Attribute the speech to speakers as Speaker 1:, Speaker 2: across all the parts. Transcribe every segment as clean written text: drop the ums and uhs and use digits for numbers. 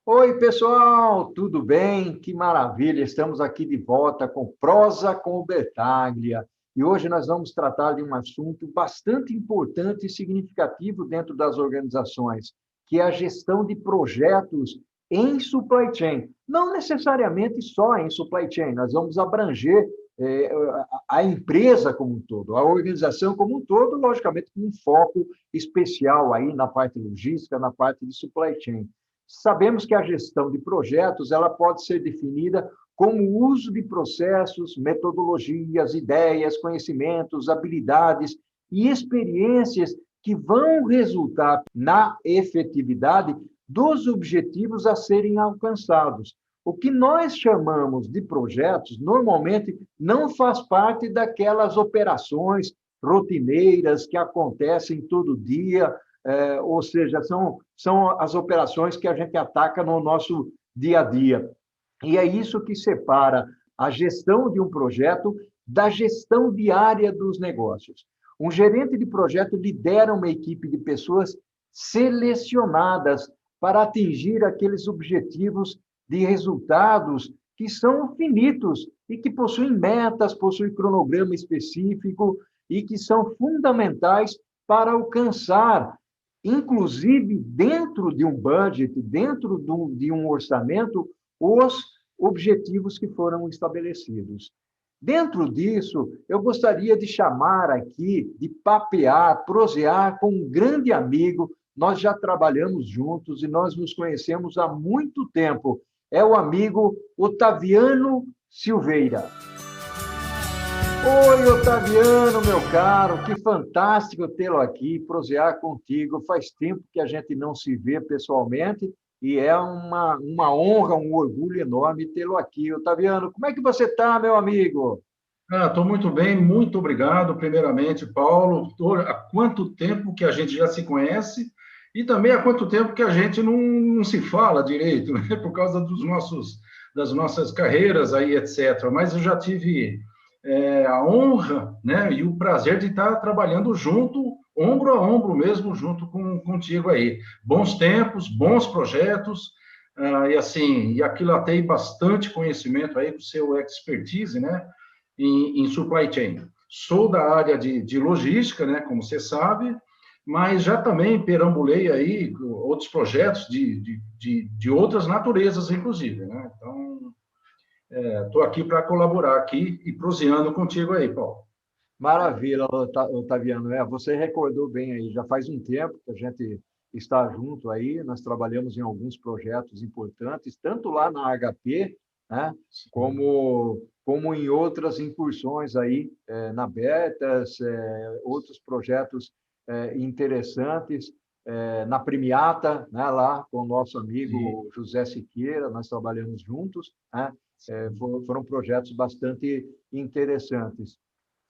Speaker 1: Oi, pessoal, tudo bem? Que maravilha! Estamos aqui de volta com Prosa com o Bertaglia. E hoje nós vamos tratar de um assunto bastante importante e significativo dentro das organizações, que é a gestão de projetos em supply chain. Não necessariamente só em supply chain, nós vamos abranger a empresa como um todo, a organização como um todo, logicamente com um foco especial aí na parte logística, na parte de supply chain. Sabemos que a gestão de projetos ela pode ser definida como o uso de processos, metodologias, ideias, conhecimentos, habilidades e experiências que vão resultar na efetividade dos objetivos a serem alcançados. O que nós chamamos de projetos, normalmente, não faz parte daquelas operações rotineiras que acontecem todo dia, ou seja, são as operações que a gente ataca no nosso dia a dia. E é isso que separa a gestão de um projeto da gestão diária dos negócios. Um gerente de projeto lidera uma equipe de pessoas selecionadas para atingir aqueles objetivos de resultados que são finitos e que possuem metas, possuem cronograma específico e que são fundamentais para alcançar, inclusive dentro de um budget, dentro de um orçamento, os objetivos que foram estabelecidos. Dentro disso, eu gostaria de chamar aqui, de papear, prosear com um grande amigo. Nós já trabalhamos juntos e nós nos conhecemos há muito tempo. É o amigo Otaviano Silveira. Oi, Otaviano, meu caro, que fantástico tê-lo aqui, prosear contigo. Faz tempo que a gente não se vê pessoalmente e é uma honra, um orgulho enorme tê-lo aqui. Otaviano, como é que você está, meu amigo?
Speaker 2: Estou muito bem, muito obrigado, primeiramente, Paulo. Há quanto tempo que a gente já se conhece e também há quanto tempo que a gente não se fala direito, né? Por causa das nossas carreiras aí, etc. Mas eu já tive a honra, né, e o prazer de estar trabalhando junto, ombro a ombro mesmo, junto contigo aí. Bons tempos, bons projetos, e assim, e aquilatei bastante conhecimento aí com o seu expertise, né? Em supply chain. Sou da área de logística, né, como você sabe, mas já também perambulei aí outros projetos de outras naturezas, inclusive, né? Então, estou aqui para colaborar aqui e proseando contigo aí, Paulo.
Speaker 1: Maravilha, Otaviano. Você recordou bem aí, já faz um tempo que a gente está junto aí, nós trabalhamos em alguns projetos importantes, tanto lá na HP, né, como em outras incursões aí, na Betas, outros projetos interessantes, na Premiata, né, lá com o nosso
Speaker 2: Sim,
Speaker 1: amigo José Siqueira, nós trabalhamos juntos, né, foram projetos bastante interessantes.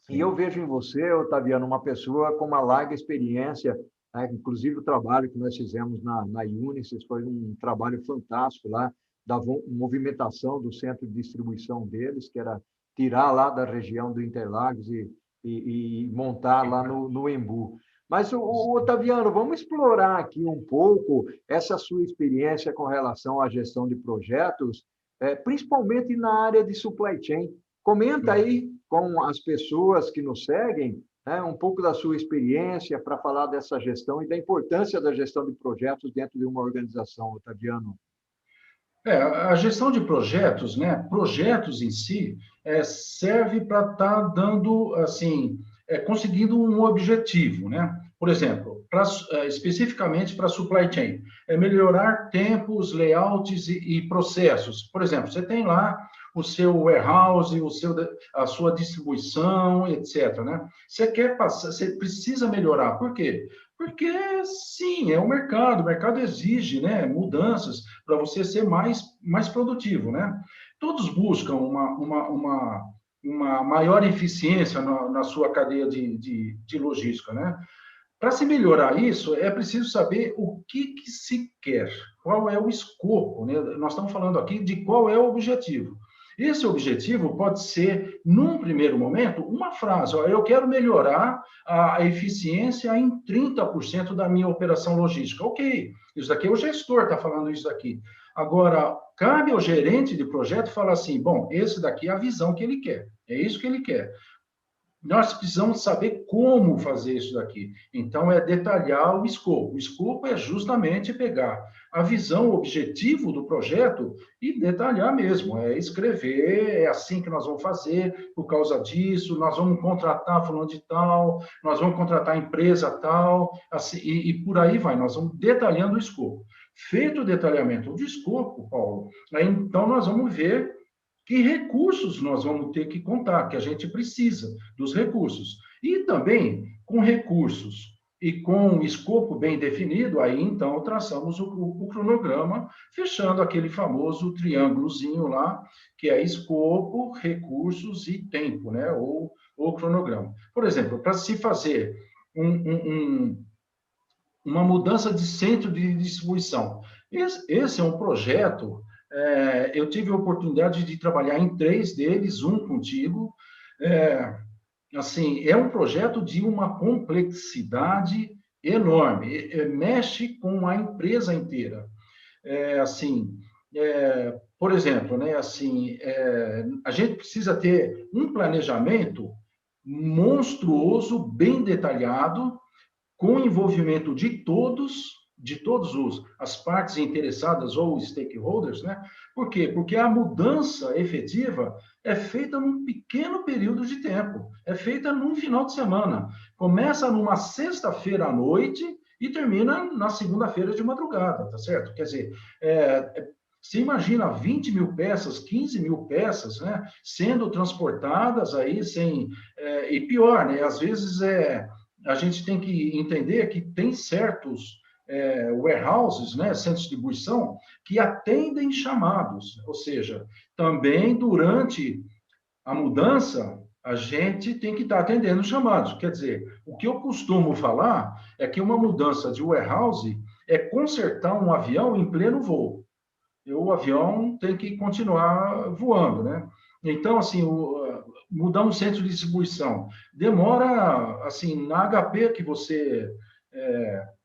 Speaker 1: E eu
Speaker 2: sim.
Speaker 1: vejo em você, Otaviano, uma pessoa com uma larga experiência, né? Inclusive o trabalho que nós fizemos na Unisys foi um trabalho fantástico lá, da movimentação do centro de distribuição deles, que era tirar lá da região do Interlagos e montar lá no Embu. Mas, o Otaviano, vamos explorar aqui um pouco essa sua experiência com relação à gestão de projetos, principalmente na área de supply chain. Comenta aí com as pessoas que nos seguem, né, um pouco da sua experiência para falar dessa gestão e da importância da gestão de projetos dentro de uma organização, Otaviano.
Speaker 2: A gestão de projetos, né? Projetos em si serve para estar dando, assim, conseguindo um objetivo, né? Por exemplo, especificamente para supply chain, é melhorar tempos, layouts e processos. Por exemplo, você tem lá o seu warehouse, a sua distribuição, etc., né? Você quer passar, você precisa melhorar. Por quê? Porque, sim, é o mercado exige, né, mudanças para você ser mais produtivo, né? Todos buscam uma maior eficiência na sua cadeia de logística, né? Para se melhorar isso, é preciso saber o que se quer, qual é o escopo, né? Nós estamos falando aqui de qual é o objetivo. Esse objetivo pode ser, num primeiro momento, uma frase: ó, eu quero melhorar a eficiência em 30% da minha operação logística. Ok, isso daqui é o gestor está falando isso daqui. Agora, cabe ao gerente de projeto falar assim: bom, esse daqui é a visão que ele quer, é isso que ele quer. Nós precisamos saber como fazer isso daqui. Então, é detalhar o escopo. O escopo é justamente pegar a visão, o objetivo do projeto e detalhar mesmo. É escrever, é assim que nós vamos fazer, por causa disso, nós vamos contratar fulano de tal, nós vamos contratar a empresa tal, assim, e por aí vai. Nós vamos detalhando o escopo. Feito o detalhamento do escopo, Paulo, aí, então nós vamos ver que recursos nós vamos ter que contar, que a gente precisa dos recursos. E também, com recursos e com escopo bem definido, aí então traçamos o cronograma, fechando aquele famoso triângulozinho lá, que é escopo, recursos e tempo, né? Ou cronograma. Por exemplo, para se fazer uma mudança de centro de distribuição. Esse é um projeto, eu tive a oportunidade de trabalhar em 3 deles, um contigo. Assim, é um projeto de uma complexidade enorme, mexe com a empresa inteira. Assim, por exemplo, né, assim, a gente precisa ter um planejamento monstruoso, bem detalhado, com o envolvimento de todas as partes interessadas ou stakeholders, né? Por quê? Porque a mudança efetiva é feita num pequeno período de tempo, é feita num final de semana. Começa numa sexta-feira à noite e termina na segunda-feira de madrugada, tá certo? Quer dizer, você imagina 20 mil peças, 15 mil peças, né? Sendo transportadas aí sem... e pior, né? Às vezes a gente tem que entender que tem certos warehouses, né, centros de distribuição, que atendem chamados, ou seja, também durante a mudança, a gente tem que estar atendendo chamados. Quer dizer, o que eu costumo falar é que uma mudança de warehouse é consertar um avião em pleno voo. E o avião tem que continuar voando, né? Então, assim, mudar um centro de distribuição demora, assim, na HP que você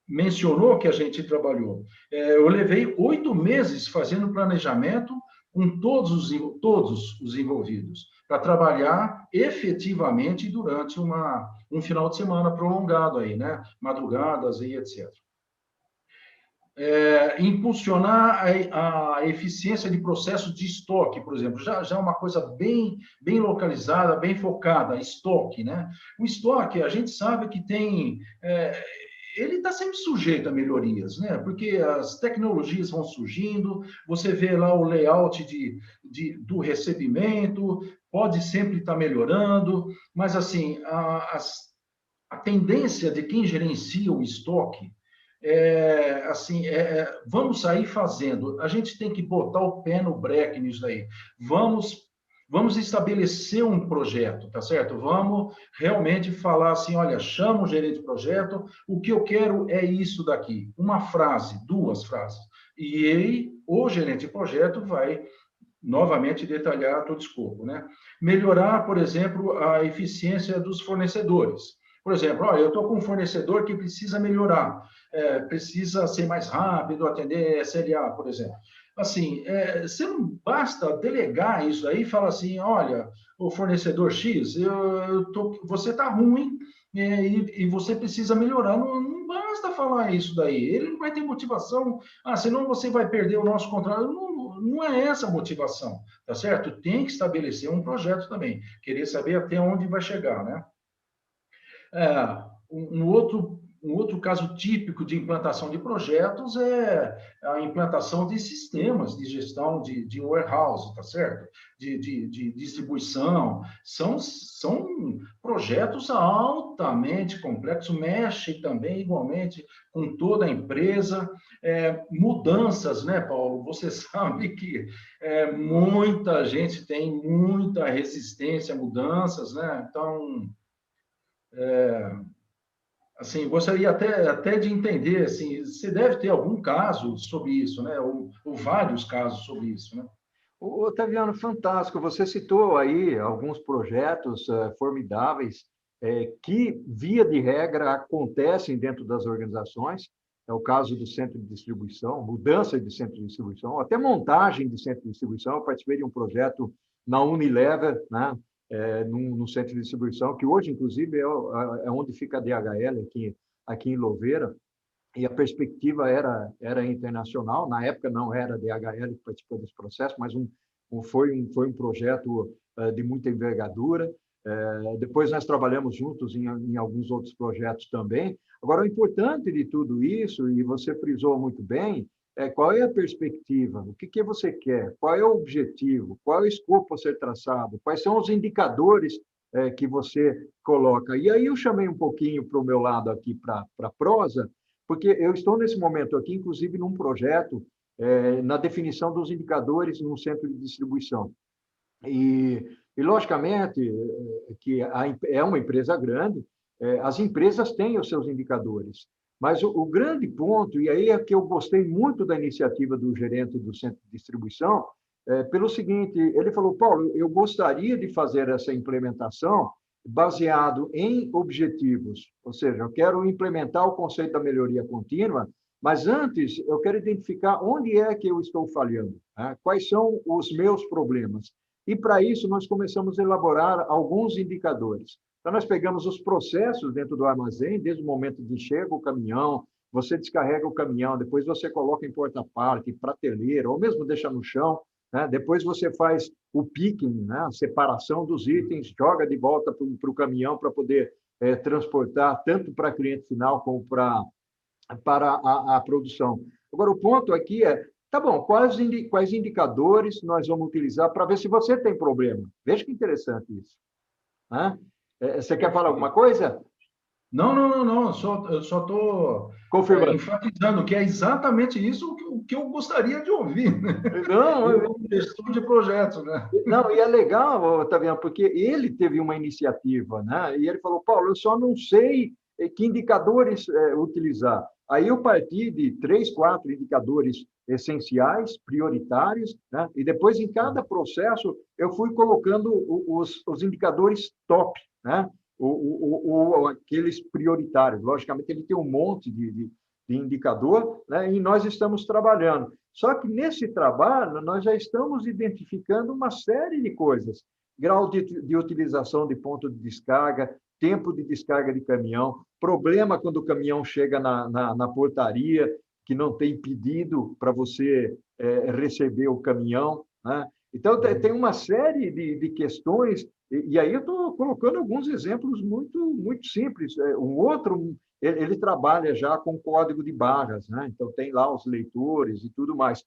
Speaker 2: mencionou que a gente trabalhou, eu levei 8 meses fazendo planejamento com todos os envolvidos, para trabalhar efetivamente durante um final de semana prolongado aí, né? Madrugadas e etc. Impulsionar a eficiência de processos de estoque, por exemplo, já é uma coisa bem localizada, bem focada, estoque, né? O estoque, a gente sabe que ele está sempre sujeito a melhorias, né? Porque as tecnologias vão surgindo, você vê lá o layout do recebimento, pode sempre estar melhorando, mas assim, a tendência de quem gerencia o estoque vamos sair fazendo. A gente tem que botar o pé no breque nisso daí. Vamos estabelecer um projeto, tá certo? Vamos realmente falar assim, olha, chama o gerente de projeto, o que eu quero é isso daqui. Uma frase, 2 frases. E aí, o gerente de projeto vai novamente detalhar todo o escopo, né? Melhorar, por exemplo, a eficiência dos fornecedores. Por exemplo, eu estou com um fornecedor que precisa melhorar, precisa ser mais rápido, atender SLA, por exemplo. Assim, você não basta delegar isso aí e falar assim, olha, o fornecedor X, você está ruim e você precisa melhorar. Não basta falar isso daí. Ele não vai ter motivação, senão você vai perder o nosso contrato. Não é essa a motivação, tá certo? Tem que estabelecer um projeto também, querer saber até onde vai chegar, né? Um outro caso típico de implantação de projetos é a implantação de sistemas de gestão de warehouse, tá certo? De distribuição. São projetos altamente complexos, mexe também igualmente com toda a empresa. Mudanças, né, Paulo? Você sabe que muita gente tem muita resistência a mudanças, né? Então, assim, gostaria até de entender, assim, você deve ter algum caso sobre isso, né? Ou vários casos sobre isso, né?
Speaker 1: Otaviano, fantástico. Você citou aí alguns projetos formidáveis que, via de regra, acontecem dentro das organizações. É o caso do centro de distribuição, mudança de centro de distribuição, até montagem de centro de distribuição. Eu participei de um projeto na Unilever, né, no centro de distribuição, que hoje, inclusive, é onde fica a DHL, aqui em Louveira. E a perspectiva era internacional. Na época não era a DHL que participou desse processo, mas foi um projeto de muita envergadura. Depois nós trabalhamos juntos em alguns outros projetos também. Agora, o importante de tudo isso, e você frisou muito bem, é qual é a perspectiva, o que você quer, qual é o objetivo, qual é o escopo a ser traçado, quais são os indicadores que você coloca. E aí eu chamei um pouquinho para o meu lado aqui, para a prosa, porque eu estou nesse momento aqui, inclusive, num projeto na definição dos indicadores num centro de distribuição. Logicamente, que é uma empresa grande, as empresas têm os seus indicadores. Mas o grande ponto, e aí é que eu gostei muito da iniciativa do gerente do centro de distribuição, pelo seguinte, ele falou, Paulo, eu gostaria de fazer essa implementação baseado em objetivos, ou seja, eu quero implementar o conceito da melhoria contínua, mas antes eu quero identificar onde é que eu estou falhando, né? Quais são os meus problemas. E para isso nós começamos a elaborar alguns indicadores. Então nós pegamos os processos dentro do armazém, desde o momento de chega o caminhão, você descarrega o caminhão, depois você coloca em porta-parque, prateleira, ou mesmo deixa no chão, né? Depois você faz o picking, né? A separação dos itens, joga de volta para o caminhão para poder transportar tanto para cliente final como para a produção. Agora, o ponto aqui tá bom, quais indicadores nós vamos utilizar para ver se você tem problema? Veja que interessante isso. Né? Você quer falar alguma coisa?
Speaker 2: Não. Eu só estou enfatizando que é exatamente isso que eu gostaria de ouvir. Né?
Speaker 1: Não,
Speaker 2: gestão de projetos, né?
Speaker 1: Não, e é legal, Otaviano, porque ele teve uma iniciativa, né? E ele falou, Paulo, eu só não sei que indicadores utilizar. Aí eu parti de 3, 4 indicadores essenciais, prioritários, né? E depois, em cada processo, eu fui colocando os indicadores top, né? Aqueles prioritários. Logicamente, ele tem um monte de indicador, né? E nós estamos trabalhando. Só que nesse trabalho, nós já estamos identificando uma série de coisas. Grau de utilização de ponto de descarga, tempo de descarga de caminhão, problema quando o caminhão chega na portaria, que não tem pedido para você receber o caminhão, né? Então, tem uma série de questões, e aí eu estou colocando alguns exemplos muito, muito simples. Um outro, ele trabalha já com código de barras, né? Então, tem lá os leitores e tudo mais.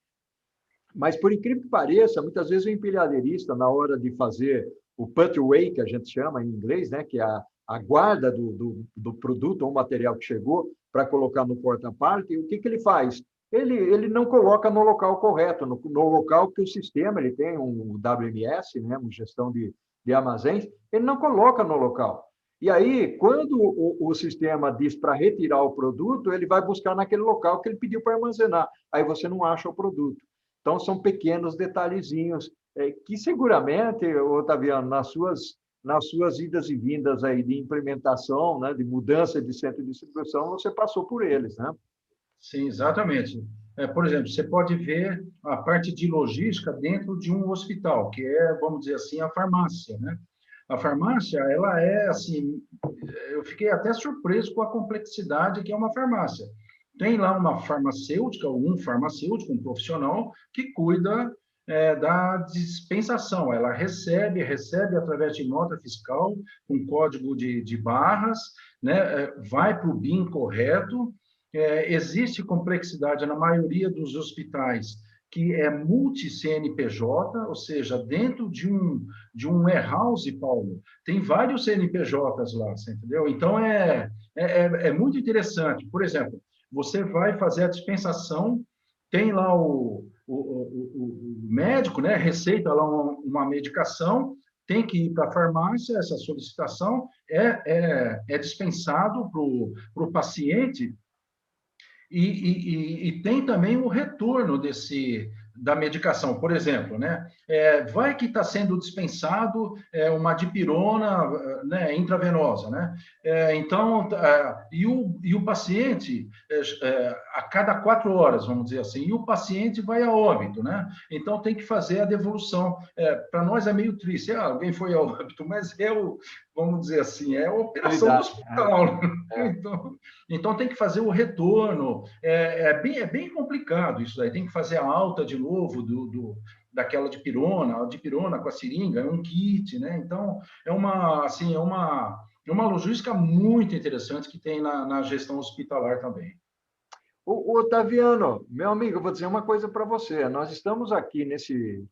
Speaker 1: Mas, por incrível que pareça, muitas vezes o empilhadeirista, na hora de fazer o put away, que a gente chama em inglês, né? Que é a guarda do produto ou material que chegou para colocar no porta-parque, o que ele faz? Ele não coloca no local correto, no local que o sistema, ele tem um WMS, né, uma gestão de armazéns, ele não coloca no local. E aí, quando o sistema diz para retirar o produto, ele vai buscar naquele local que ele pediu para armazenar. Aí você não acha o produto. Então, são pequenos detalhezinhos que seguramente, Otaviano, nas suas idas e vindas aí de implementação, né, de mudança de centro de distribuição, você passou por eles, né?
Speaker 2: Sim, exatamente. Por exemplo, você pode ver a parte de logística dentro de um hospital, que é, vamos dizer assim, a farmácia, né? A farmácia, ela é assim, eu fiquei até surpreso com a complexidade que é uma farmácia. Tem lá uma farmacêutica, um farmacêutico, um profissional que cuida da dispensação. Ela recebe através de nota fiscal, um código de barras, né? Vai para o BIM correto. Existe complexidade na maioria dos hospitais, que é multi-CNPJ, ou seja, dentro de um warehouse, Paulo, tem vários CNPJs lá, você entendeu? Então, é muito interessante. Por exemplo, você vai fazer a dispensação, tem lá o médico, né, receita lá uma medicação, tem que ir para a farmácia, essa solicitação é dispensado para o paciente. E tem também o retorno da medicação, por exemplo, né? Vai que está sendo dispensado uma dipirona, né, intravenosa, né? Então, e o paciente, a cada 4 horas, vamos dizer assim, e o paciente vai a óbito, né? Então, tem que fazer a devolução. Para nós é meio triste, alguém foi a óbito, mas vamos dizer assim, é a operação do hospital. Então, tem que fazer o retorno. É bem complicado isso aí. Tem que fazer a alta de novo daquela dipirona, a dipirona com a seringa, é um kit, né? Então, é uma logística muito interessante que tem na gestão hospitalar também.
Speaker 1: Otaviano, meu amigo, eu vou dizer uma coisa para você. Nós estamos aqui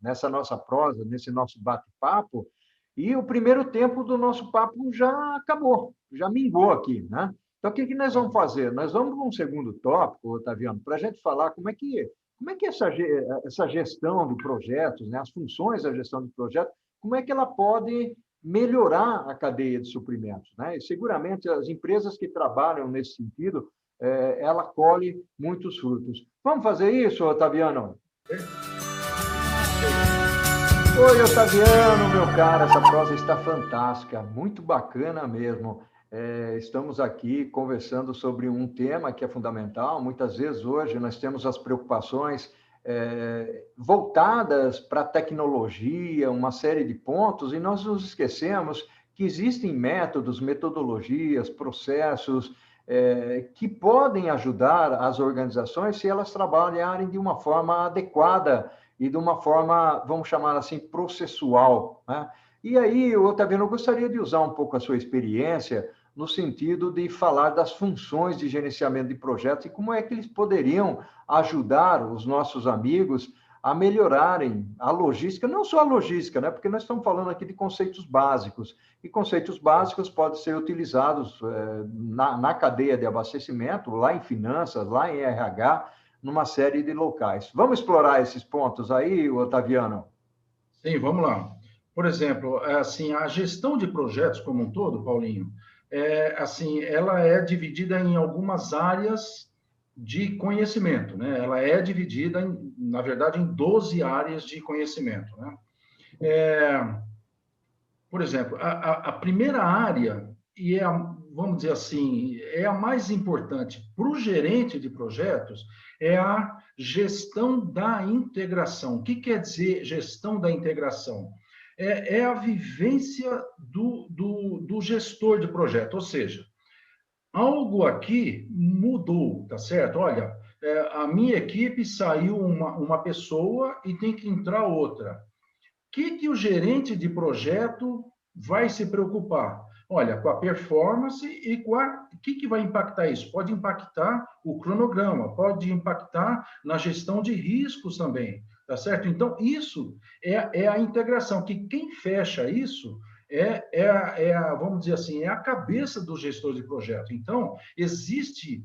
Speaker 1: nessa nossa prosa, nesse nosso bate-papo, e o primeiro tempo do nosso papo já acabou, já mingou aqui, né? Então, o que nós vamos fazer? Nós vamos para um segundo tópico, Otaviano, para a gente falar como é que essa gestão de projetos, né, as funções da gestão de projetos, como é que ela pode melhorar a cadeia de suprimentos, né? E seguramente as empresas que trabalham nesse sentido, ela colhe muitos frutos. Vamos fazer isso, Otaviano? Oi, Otaviano, meu cara, essa prosa está fantástica, muito bacana mesmo. Estamos aqui conversando sobre um tema que é fundamental. Muitas vezes hoje nós temos as preocupações voltadas para a tecnologia, uma série de pontos, e nós nos esquecemos que existem métodos, metodologias, processos que podem ajudar as organizações se elas trabalharem de uma forma adequada e de uma forma, vamos chamar assim, processual, né? E aí, Otaviano, eu gostaria de usar um pouco a sua experiência no sentido de falar das funções de gerenciamento de projetos e como é que eles poderiam ajudar os nossos amigos a melhorarem a logística, não só a logística, né? Porque nós estamos falando aqui de conceitos básicos, e conceitos básicos podem ser utilizados na cadeia de abastecimento, lá em finanças, lá em RH, numa série de locais. Vamos explorar esses pontos aí, Otaviano?
Speaker 2: Sim, vamos lá. Por exemplo, assim, a gestão de projetos como um todo, Paulinho, assim, ela é dividida em algumas áreas de conhecimento, né? Ela é dividida, na verdade, em 12 áreas de conhecimento, né? Por exemplo, a primeira área, vamos dizer assim, é a mais importante para o gerente de projetos, é a gestão da integração. O que quer dizer gestão da integração? É a vivência do gestor de projeto, ou seja, algo aqui mudou, tá certo? Olha, a minha equipe saiu uma pessoa e tem que entrar outra. O que o gerente de projeto vai se preocupar? Olha, com a performance e com o que vai impactar isso? Pode impactar o cronograma, pode impactar na gestão de riscos também, tá certo? Então, isso é a integração, que quem fecha isso vamos dizer assim, é a cabeça do gestor de projeto. Então, existe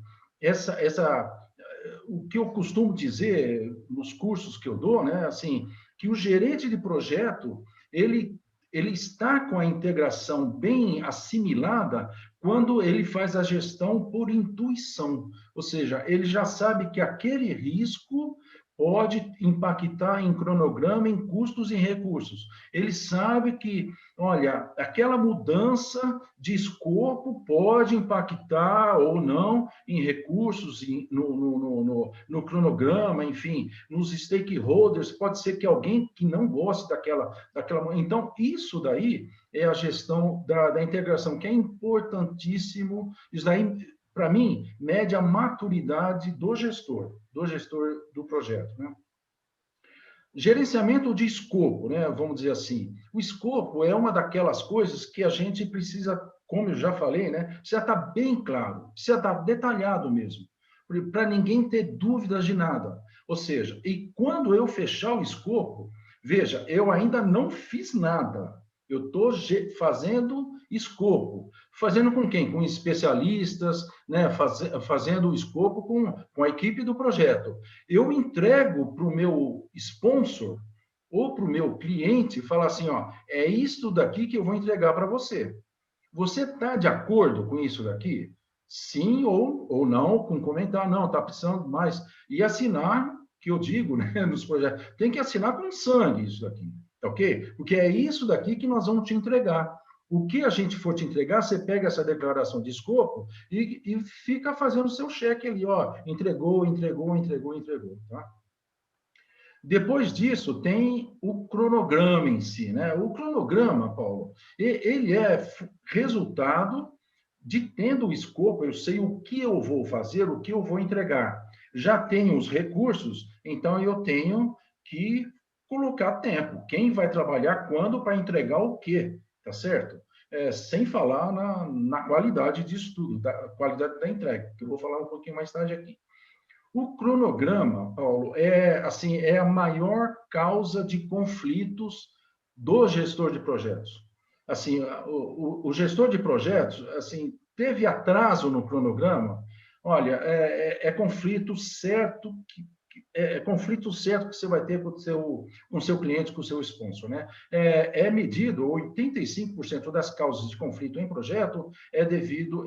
Speaker 2: o que eu costumo dizer nos cursos que eu dou, né? Assim, que o gerente de projeto, ele está com a integração bem assimilada quando ele faz a gestão por intuição, ou seja, ele já sabe que aquele risco pode impactar em cronograma, em custos e recursos. Ele sabe que, olha, aquela mudança de escopo pode impactar ou não em recursos, no cronograma, enfim, nos stakeholders, pode ser que alguém que não goste daquela. Então, isso daí é a gestão da integração, que é importantíssimo. Isso daí, para mim, mede a maturidade do gestor do projeto, né? Gerenciamento de escopo, né? Vamos dizer assim. O escopo é uma daquelas coisas que a gente precisa, como eu já falei, né? Precisa estar bem claro, precisa estar detalhado mesmo, para ninguém ter dúvidas de nada. Ou seja, e quando eu fechar o escopo, veja, eu ainda não fiz nada. Eu estou fazendo escopo. Fazendo com quem? Com especialistas, né? Fazendo o escopo com a equipe do projeto. Eu entrego para o meu sponsor ou para o meu cliente e falar assim, ó, é isto daqui que eu vou entregar para você. Você está de acordo com isso daqui? Sim ou não, com comentário, não, está precisando mais. E assinar que eu digo, né, nos projetos, tem que assinar com sangue isso daqui, tá ok? Porque é isso daqui que nós vamos te entregar. O que a gente for te entregar, você pega essa declaração de escopo e fica fazendo o seu cheque ali, ó, entregou, tá? Depois disso, tem o cronograma em si, né? O cronograma, Paulo, ele é resultado de tendo o escopo, eu sei o que eu vou fazer, o que eu vou entregar. Já tenho os recursos, então eu tenho que colocar tempo. Quem vai trabalhar quando para entregar o quê, tá certo? Sem falar na qualidade disso tudo, da qualidade da entrega, que eu vou falar um pouquinho mais tarde aqui. O cronograma, Paulo, é a maior causa de conflitos do gestor de projetos. Assim, o gestor de projetos, assim, teve atraso no cronograma, olha, conflito certo conflito certo que você vai ter com o seu cliente, com o seu sponsor, né? É medido, 85% das causas de conflito em projeto é devido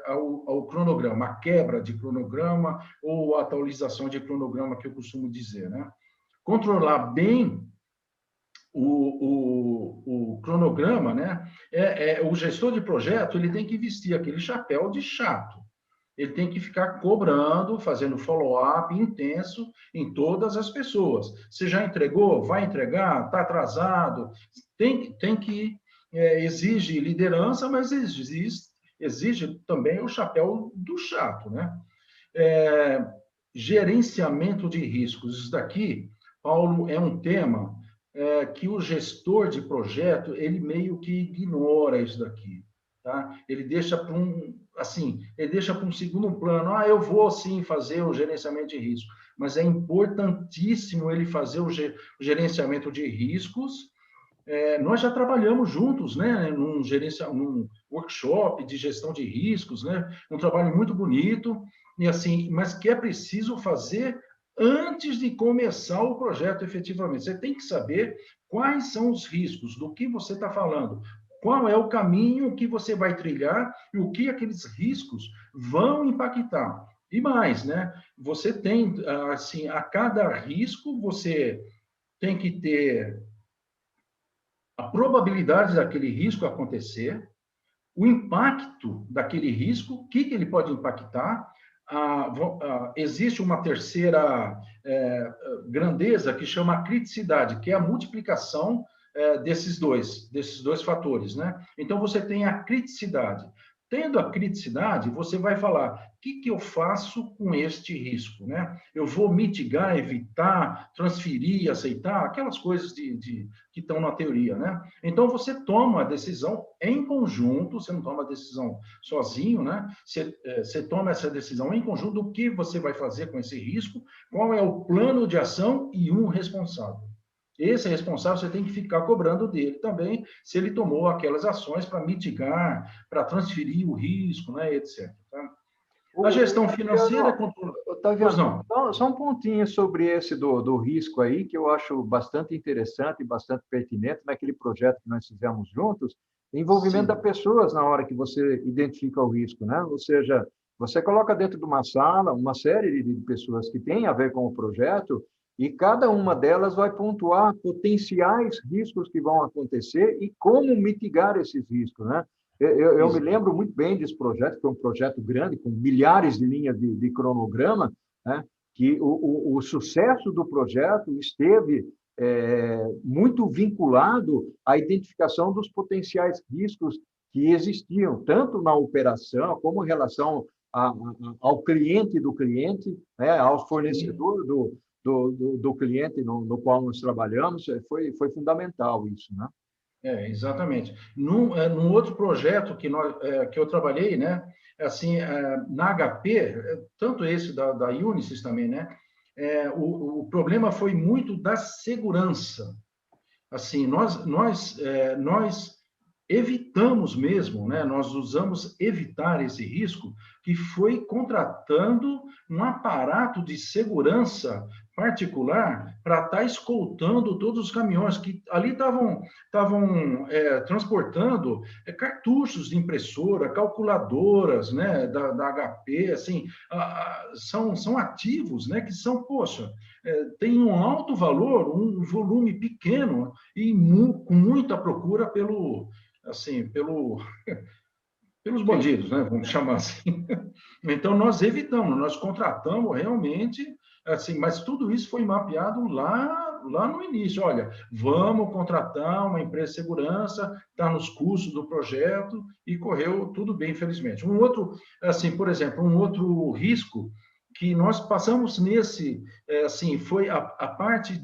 Speaker 2: ao cronograma, a quebra de cronograma ou a atualização de cronograma, que eu costumo dizer, né? Controlar bem o cronograma, né? O gestor de projeto, ele tem que vestir aquele chapéu de chato. Ele tem que ficar cobrando, fazendo follow-up intenso em todas as pessoas. Você já entregou? Vai entregar? Está atrasado? Tem que... exige liderança, mas exige também o chapéu do chato, né? Gerenciamento de riscos. Isso daqui, Paulo, é um tema que o gestor de projeto, ele meio que ignora isso daqui. Tá? Ele deixa para um segundo plano. Eu vou sim fazer o gerenciamento de risco, mas é importantíssimo ele fazer o gerenciamento de riscos. Nós já trabalhamos juntos, né, num workshop de gestão de riscos, né, um trabalho muito bonito e assim, mas que é preciso fazer antes de começar o projeto efetivamente. Você tem que saber quais são os riscos, do que você está falando. Qual é o caminho que você vai trilhar e o que aqueles riscos vão impactar. E mais, né? Você tem, assim, a cada risco, você tem que ter a probabilidade daquele risco acontecer, o impacto daquele risco, o que ele pode impactar. Existe uma terceira grandeza que chama a criticidade, que é a multiplicação desses dois fatores, né? Então, você tem a criticidade. Tendo a criticidade, você vai falar, o que eu faço com este risco, né? Eu vou mitigar, evitar, transferir, aceitar, aquelas coisas que estão na teoria, né? Então, você toma a decisão em conjunto, você não toma a decisão sozinho, né? Você toma essa decisão em conjunto do que você vai fazer com esse risco, qual é o plano de ação e um responsável. Esse responsável, você tem que ficar cobrando dele também, se ele tomou aquelas ações para mitigar, para transferir o risco, né, etc. Tá? A gestão financeira...
Speaker 1: Otaviano, só um pontinho sobre esse do risco aí, que eu acho bastante interessante e bastante pertinente naquele projeto que nós fizemos juntos, envolvimento das pessoas na hora que você identifica o risco, né? Ou seja, você coloca dentro de uma sala uma série de pessoas que têm a ver com o projeto, e cada uma delas vai pontuar potenciais riscos que vão acontecer e como mitigar esses riscos, né? Eu me lembro muito bem desse projeto, que foi um projeto grande, com milhares de linhas de cronograma, né? Que o sucesso do projeto esteve muito vinculado à identificação dos potenciais riscos que existiam, tanto na operação, como em relação ao cliente do cliente, né? Ao fornecedor do cliente no qual nós trabalhamos, foi fundamental isso, né?
Speaker 2: Exatamente. Num outro projeto que eu trabalhei, né, assim, na HP, tanto esse da Unisys também, né, o problema foi muito da segurança. Assim, nós evitamos mesmo, né, nós usamos evitar esse risco, que foi contratando um aparato de segurança particular para estar escoltando todos os caminhões que ali estavam transportando cartuchos de impressora, calculadoras, né, da HP, assim, são ativos, né, que são, poxa, tem um alto valor, um volume pequeno e com muita procura pelos
Speaker 1: Sim.
Speaker 2: bandidos, né? Vamos chamar assim. Então, nós evitamos, nós contratamos realmente, assim, mas tudo isso foi mapeado lá no início. Olha, vamos contratar uma empresa de segurança, está nos custos do projeto e correu tudo bem, infelizmente. Um outro, assim, por exemplo, um outro risco que nós passamos assim, foi a parte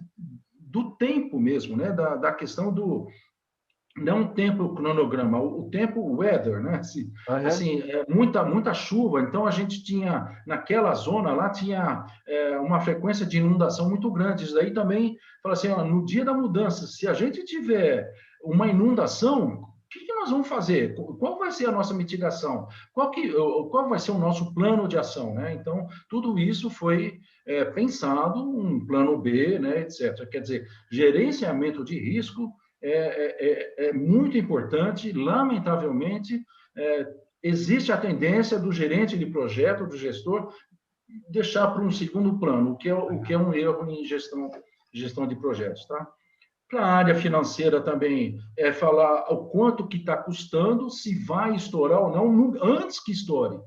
Speaker 2: do tempo mesmo, né? Da questão do não o tempo cronograma, o tempo weather, né?
Speaker 1: Aham.
Speaker 2: Muita chuva, então a gente tinha, naquela zona lá, tinha uma frequência de inundação muito grande. Isso daí também, fala assim, ó, no dia da mudança, se a gente tiver uma inundação, o que nós vamos fazer? Qual vai ser a nossa mitigação? Qual vai ser o nosso plano de ação, né? Então, tudo isso foi pensado, um plano B, né, etc. Quer dizer, gerenciamento de risco é muito importante. Lamentavelmente, existe a tendência do gerente de projeto, do gestor, deixar para um segundo plano, o que é um erro em gestão de projetos, tá? Para a área financeira também, é falar o quanto que está custando, se vai estourar ou não, antes que estoure,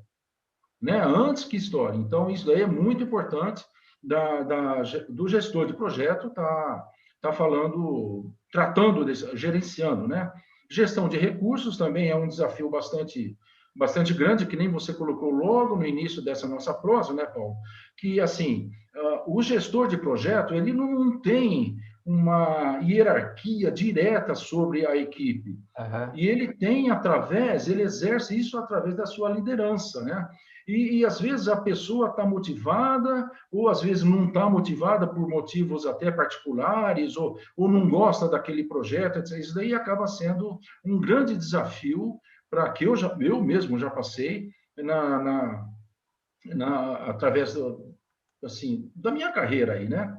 Speaker 2: né? Antes que estoure. Então, isso daí é muito importante do gestor de projeto tá falando, tratando, gerenciando, né? Gestão de recursos também é um desafio bastante grande, que nem você colocou logo no início dessa nossa prosa, né, Paulo? Que, assim, o gestor de projeto, ele não tem uma hierarquia direta sobre a equipe.
Speaker 1: Aham.
Speaker 2: E ele exerce isso através da sua liderança, né? Às vezes a pessoa está motivada, ou às vezes não está motivada por motivos até particulares, ou não gosta daquele projeto, etc. Isso daí acaba sendo um grande desafio para que eu mesmo já passei através assim, da minha carreira aí, né?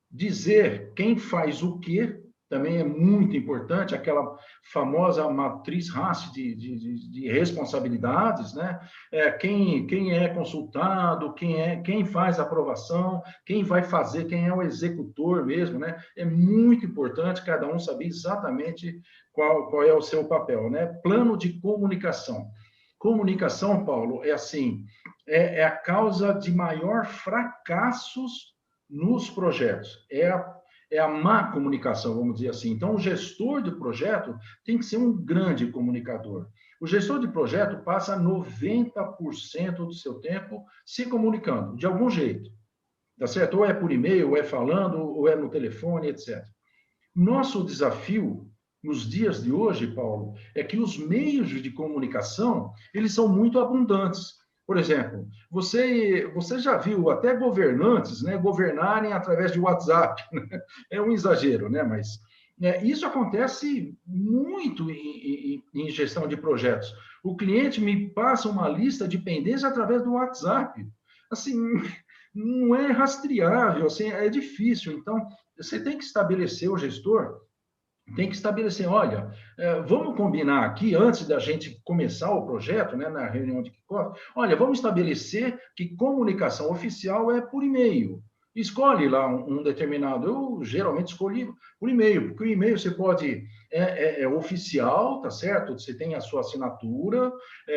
Speaker 2: Dizer quem faz o quê também é muito importante, aquela famosa matriz Hasse de responsabilidades, né? Quem é consultado, quem faz a aprovação, quem vai fazer, quem é o executor mesmo, né? É muito importante cada um saber exatamente qual é o seu papel, né? Plano de comunicação. Comunicação, Paulo, é assim, é a causa de maior fracassos nos projetos. É a má comunicação, vamos dizer assim. Então, o gestor de projeto tem que ser um grande comunicador. O gestor de projeto passa 90% do seu tempo se comunicando, de algum jeito. Tá certo? Ou é por e-mail, ou é falando, ou é no telefone, etc. Nosso desafio nos dias de hoje, Paulo, é que os meios de comunicação, eles são muito abundantes. Por exemplo, você já viu até governantes, né, governarem através de WhatsApp. É um exagero, né? Mas isso acontece muito em gestão de projetos. O cliente me passa uma lista de pendências através do WhatsApp. Assim, não é rastreável, assim, é difícil. Então, você tem que estabelecer, o gestor tem que estabelecer, olha, vamos combinar aqui, antes da gente começar o projeto, né, na reunião de kickoff, olha, vamos estabelecer que comunicação oficial é por e-mail. Escolhe lá um determinado, eu geralmente escolhi por e-mail, porque o e-mail você pode, é oficial, tá certo? Você tem a sua assinatura,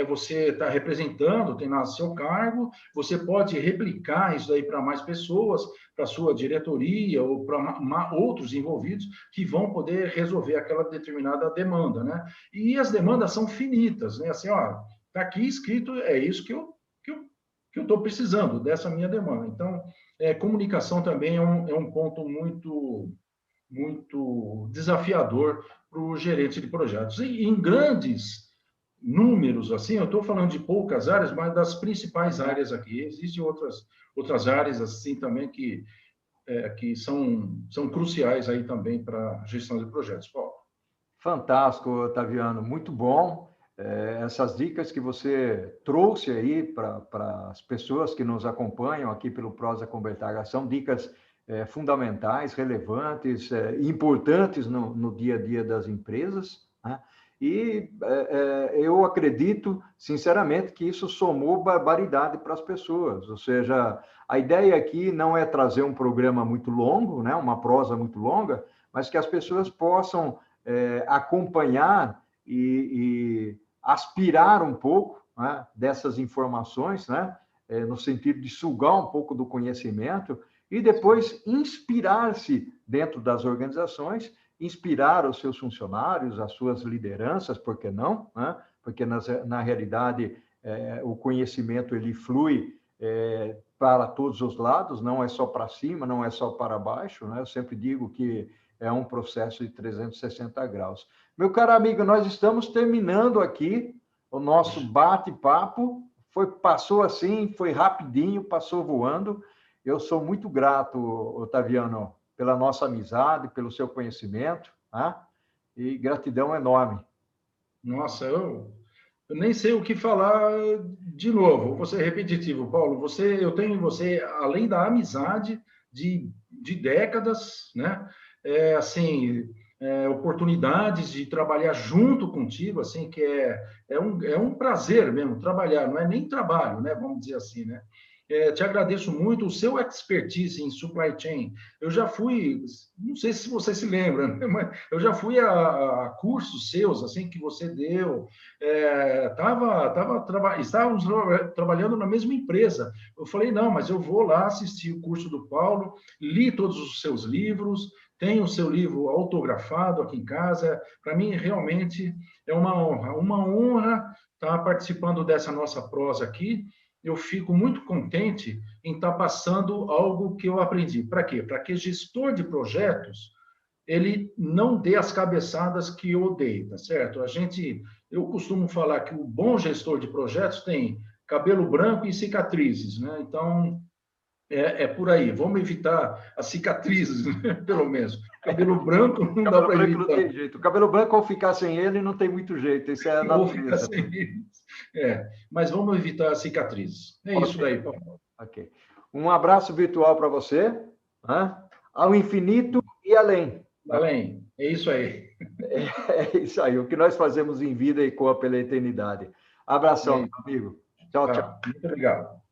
Speaker 2: você está representando, tem lá seu cargo, você pode replicar isso aí para mais pessoas, para a sua diretoria ou para outros envolvidos que vão poder resolver aquela determinada demanda, né? E as demandas são finitas, né? Assim, ó, está aqui escrito, é isso que eu estou precisando, dessa minha demanda. Então, comunicação também é um ponto muito desafiador para o gerente de projetos. E em grandes números, assim, eu estou falando de poucas áreas, mas das principais áreas aqui. Existem outras áreas, assim, também que são cruciais aí também para a gestão de projetos. Paulo.
Speaker 1: Fantástico, Otaviano, muito bom. Essas dicas que você trouxe aí para as pessoas que nos acompanham aqui pelo Prosa com Bertaglia são dicas fundamentais, relevantes, importantes no dia a dia das empresas, né? E eu acredito, sinceramente, que isso somou barbaridade para as pessoas. Ou seja, a ideia aqui não é trazer um programa muito longo, né, uma prosa muito longa, mas que as pessoas possam acompanhar e aspirar um pouco, né, dessas informações, né, no sentido de sugar um pouco do conhecimento e depois inspirar-se dentro das organizações, inspirar os seus funcionários, as suas lideranças, por que não? Né? Porque, na realidade, o conhecimento ele flui para todos os lados, não é só para cima, não é só para baixo, né? Eu sempre digo que é um processo de 360 graus. Meu caro amigo, nós estamos terminando aqui o nosso bate-papo. Passou assim, foi rapidinho, passou voando. Eu sou muito grato, Otaviano, pela nossa amizade, pelo seu conhecimento, tá? E gratidão enorme.
Speaker 2: Nossa, eu nem sei o que falar de novo. Vou ser repetitivo, Paulo. Eu tenho em você, além da amizade de décadas, né? Assim, oportunidades de trabalhar junto contigo, assim, que é um prazer mesmo trabalhar, não é nem trabalho, né? Vamos dizer assim, né? Te agradeço muito o seu expertise em supply chain. Eu já fui, não sei se você se lembra, né? Mas eu já fui a cursos seus, assim, que você deu. Estávamos trabalhando na mesma empresa. Eu falei, não, mas eu vou lá assistir o curso do Paulo, li todos os seus livros, tenho o seu livro autografado aqui em casa. Para mim, realmente, é uma honra estar participando dessa nossa prosa aqui. Eu fico muito contente em estar passando algo que eu aprendi. Para quê? Para que gestor de projetos ele não dê as cabeçadas que eu dei, tá certo? Eu costumo falar que o bom gestor de projetos tem cabelo branco e cicatrizes, né? Então, por aí. Vamos evitar as cicatrizes, né? Pelo menos. Cabelo branco não dá para evitar.
Speaker 1: Não tem jeito. O cabelo branco, ao ficar sem ele, não tem muito jeito. Isso é a natureza.
Speaker 2: Mas vamos evitar as cicatrizes. É isso daí, Paulo.
Speaker 1: Ok. Um abraço virtual para você, né? Ao infinito e além.
Speaker 2: Além. É isso aí.
Speaker 1: É isso aí. O que nós fazemos em vida ecoa pela eternidade. Abração, meu amigo. Tchau, tchau.
Speaker 2: Muito obrigado.